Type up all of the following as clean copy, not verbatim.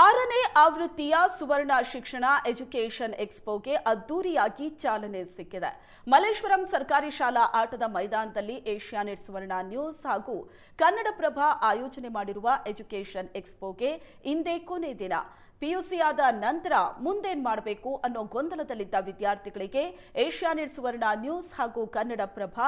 ಆರನೇ ಆವೃತ್ತಿಯ ಸುವರ್ಣ ಶಿಕ್ಷಣ ಎಜುಕೇಷನ್ ಎಕ್ಸ್ಪೋಗೆ ಅದ್ದೂರಿಯಾಗಿ ಚಾಲನೆ ಸಿಕ್ಕಿದೆ. ಮಲ್ಲೇಶ್ವರಂ ಸರ್ಕಾರಿ ಶಾಲಾ ಆಟದ ಮೈದಾನದಲ್ಲಿ ಏಷ್ಯಾನೆಟ್ ಸುವರ್ಣ ನ್ಯೂಸ್ ಹಾಗೂ ಕನ್ನಡಪ್ರಭ ಆಯೋಜನೆ ಮಾಡಿರುವ ಎಜುಕೇಷನ್ ಎಕ್ಸ್ಪೋಗೆ ಇಂದೇ ಕೊನೆ ದಿನ. ಪಿಯುಸಿ ಆದ ನಂತರ ಮುಂದೇನ್ ಮಾಡಬೇಕು ಅನ್ನೋ ಗೊಂದಲದಲ್ಲಿದ್ದ ವಿದ್ಯಾರ್ಥಿಗಳಿಗೆ ಏಷ್ಯಾನೆಟ್ ಸುವರ್ಣ ನ್ಯೂಸ್ ಹಾಗೂ ಕನ್ನಡಪ್ರಭ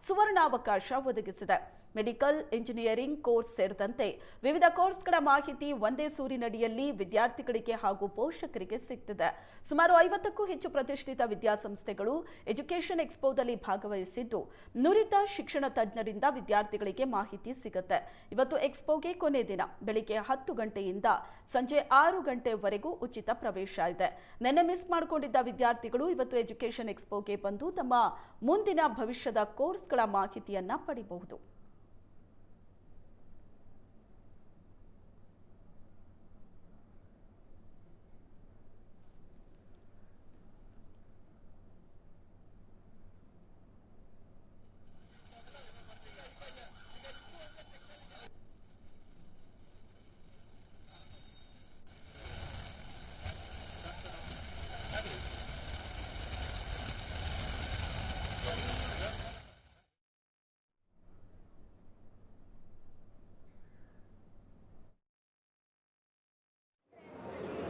ಸುವರ್ಣಾವಕಾಶ ಒದಗಿಸಿದೆ. ಮೆಡಿಕಲ್, ಇಂಜಿನಿಯರಿಂಗ್ ಕೋರ್ಸ್ ಸೇರಿದಂತೆ ವಿವಿಧ ಕೋರ್ಸ್ಗಳ ಮಾಹಿತಿ ಒಂದೇ ಸೂರಿನಡಿಯಲ್ಲಿ ವಿದ್ಯಾರ್ಥಿಗಳಿಗೆ ಹಾಗೂ ಪೋಷಕರಿಗೆ ಸಿಗ್ತಿದೆ. ಸುಮಾರು 50ಕ್ಕೂ ಹೆಚ್ಚು ಪ್ರತಿಷ್ಠಿತ ವಿದ್ಯಾಸಂಸ್ಥೆಗಳು ಎಜುಕೇಷನ್ ಎಕ್ಸ್ಪೋದಲ್ಲಿ ಭಾಗವಹಿಸಿದ್ದು, ನುರಿತ ಶಿಕ್ಷಣ ತಜ್ಞರಿಂದ ವಿದ್ಯಾರ್ಥಿಗಳಿಗೆ ಮಾಹಿತಿ ಸಿಗುತ್ತೆ. ಇವತ್ತು ಎಕ್ಸ್ಪೋಗೆ ಕೊನೆ ದಿನ. ಬೆಳಿಗ್ಗೆ 10 ಗಂಟೆಯಿಂದ ಸಂಜೆ 6 ಗಂಟೆವರೆಗೂ ಉಚಿತ ಪ್ರವೇಶ ಇದೆ. ನಿನ್ನೆ ಮಿಸ್ ಮಾಡಿಕೊಂಡಿದ್ದ ವಿದ್ಯಾರ್ಥಿಗಳು ಇವತ್ತು ಎಜುಕೇಷನ್ ಎಕ್ಸ್ಪೋಗೆ ಬಂದು ತಮ್ಮ ಮುಂದಿನ ಭವಿಷ್ಯದ ಕೋರ್ಸ್ಗಳ ಮಾಹಿತಿಯನ್ನ ಪಡೆಯಬಹುದು.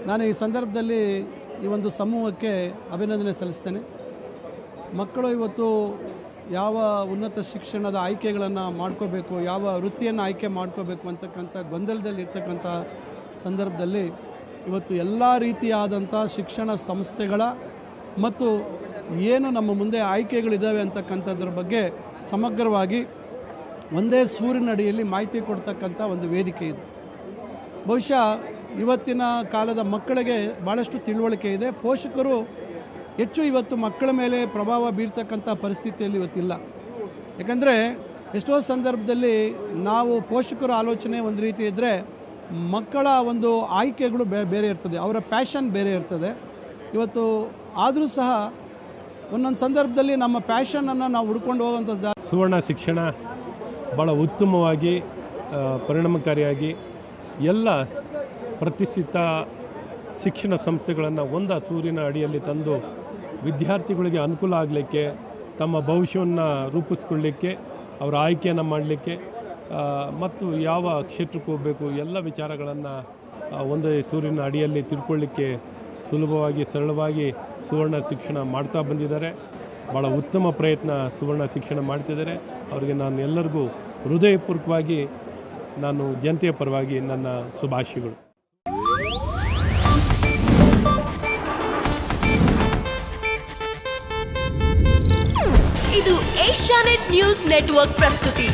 ನಾನು ಈ ಸಂದರ್ಭದಲ್ಲಿ ಈ ಒಂದು ಸಮೂಹಕ್ಕೆ ಅಭಿನಂದನೆ ಸಲ್ಲಿಸ್ತೇನೆ. ಮಕ್ಕಳು ಇವತ್ತು ಯಾವ ಉನ್ನತ ಶಿಕ್ಷಣದ ಆಯ್ಕೆಗಳನ್ನು ಮಾಡ್ಕೋಬೇಕು, ಯಾವ ವೃತ್ತಿಯನ್ನು ಆಯ್ಕೆ ಮಾಡ್ಕೋಬೇಕು ಅಂತಕ್ಕಂಥ ಗೊಂದಲದಲ್ಲಿ ಇರ್ತಕ್ಕಂಥ ಸಂದರ್ಭದಲ್ಲಿ ಇವತ್ತು ಎಲ್ಲ ರೀತಿಯಾದಂಥ ಶಿಕ್ಷಣ ಸಂಸ್ಥೆಗಳ ಮತ್ತು ಏನು ನಮ್ಮ ಮುಂದೆ ಆಯ್ಕೆಗಳಿದ್ದಾವೆ ಅಂತಕ್ಕಂಥದ್ರ ಬಗ್ಗೆ ಸಮಗ್ರವಾಗಿ ಒಂದೇ ಸೂರಿನಡಿಯಲ್ಲಿ ಮಾಹಿತಿ ಕೊಡ್ತಕ್ಕಂಥ ಒಂದು ವೇದಿಕೆ ಇದೆ. ಬಹುಶಃ ಇವತ್ತಿನ ಕಾಲದ ಮಕ್ಕಳಿಗೆ ಭಾಳಷ್ಟು ತಿಳುವಳಿಕೆ ಇದೆ. ಪೋಷಕರು ಹೆಚ್ಚು ಇವತ್ತು ಮಕ್ಕಳ ಮೇಲೆ ಪ್ರಭಾವ ಬೀರ್ತಕ್ಕಂಥ ಪರಿಸ್ಥಿತಿಯಲ್ಲಿ ಇವತ್ತಿಲ್ಲ. ಯಾಕಂದರೆ ಎಷ್ಟೋ ಸಂದರ್ಭದಲ್ಲಿ ನಾವು ಪೋಷಕರ ಆಲೋಚನೆ ಒಂದು ರೀತಿ ಇದ್ದರೆ ಮಕ್ಕಳ ಒಂದು ಆಯ್ಕೆಗಳು ಬೇರೆ ಇರ್ತದೆ, ಅವರ ಪ್ಯಾಷನ್ ಬೇರೆ ಇರ್ತದೆ. ಇವತ್ತು ಆದರೂ ಸಹ ಒಂದೊಂದು ಸಂದರ್ಭದಲ್ಲಿ ನಮ್ಮ ಪ್ಯಾಷನನ್ನು ನಾವು ಹುಡ್ಕೊಂಡು ಹೋಗುವಂಥ ಸುವರ್ಣ ಶಿಕ್ಷಣ ಭಾಳ ಉತ್ತಮವಾಗಿ ಪರಿಣಾಮಕಾರಿಯಾಗಿ ಎಲ್ಲ ಪ್ರತಿಷ್ಠಿತ ಶಿಕ್ಷಣ ಸಂಸ್ಥೆಗಳನ್ನು ಒಂದು ಸೂರಿನ ಅಡಿಯಲ್ಲಿ ತಂದು ವಿದ್ಯಾರ್ಥಿಗಳಿಗೆ ಅನುಕೂಲ ಆಗಲಿಕ್ಕೆ, ತಮ್ಮ ಭವಿಷ್ಯವನ್ನು ರೂಪಿಸ್ಕೊಳ್ಳಿಕ್ಕೆ, ಅವರ ಆಯ್ಕೆಯನ್ನು ಮಾಡಲಿಕ್ಕೆ ಮತ್ತು ಯಾವ ಕ್ಷೇತ್ರಕ್ಕೆ ಹೋಗಬೇಕು ಎಲ್ಲ ವಿಚಾರಗಳನ್ನು ಒಂದೇ ಸೂರಿನ ಅಡಿಯಲ್ಲಿ ತಿಳ್ಕೊಳ್ಳಿಕ್ಕೆ ಸುಲಭವಾಗಿ ಸರಳವಾಗಿ ಸುವರ್ಣ ಶಿಕ್ಷಣ ಮಾಡ್ತಾ ಬಂದಿದ್ದಾರೆ. ಭಾಳ ಉತ್ತಮ ಪ್ರಯತ್ನ ಸುವರ್ಣ ಶಿಕ್ಷಣ ಮಾಡ್ತಿದ್ದಾರೆ. ಅವರಿಗೆ ನಾನು ಎಲ್ಲರಿಗೂ ಹೃದಯಪೂರ್ವಕವಾಗಿ ನಾನು ಜನತೆಯ ಪರವಾಗಿ ನನ್ನ ಶುಭಾಶಯಗಳು. ಇದು ಏಷ್ಯಾನೆಟ್ ನ್ಯೂಸ್ ನೆಟ್ವರ್ಕ್ ಪ್ರಸ್ತುತಿ.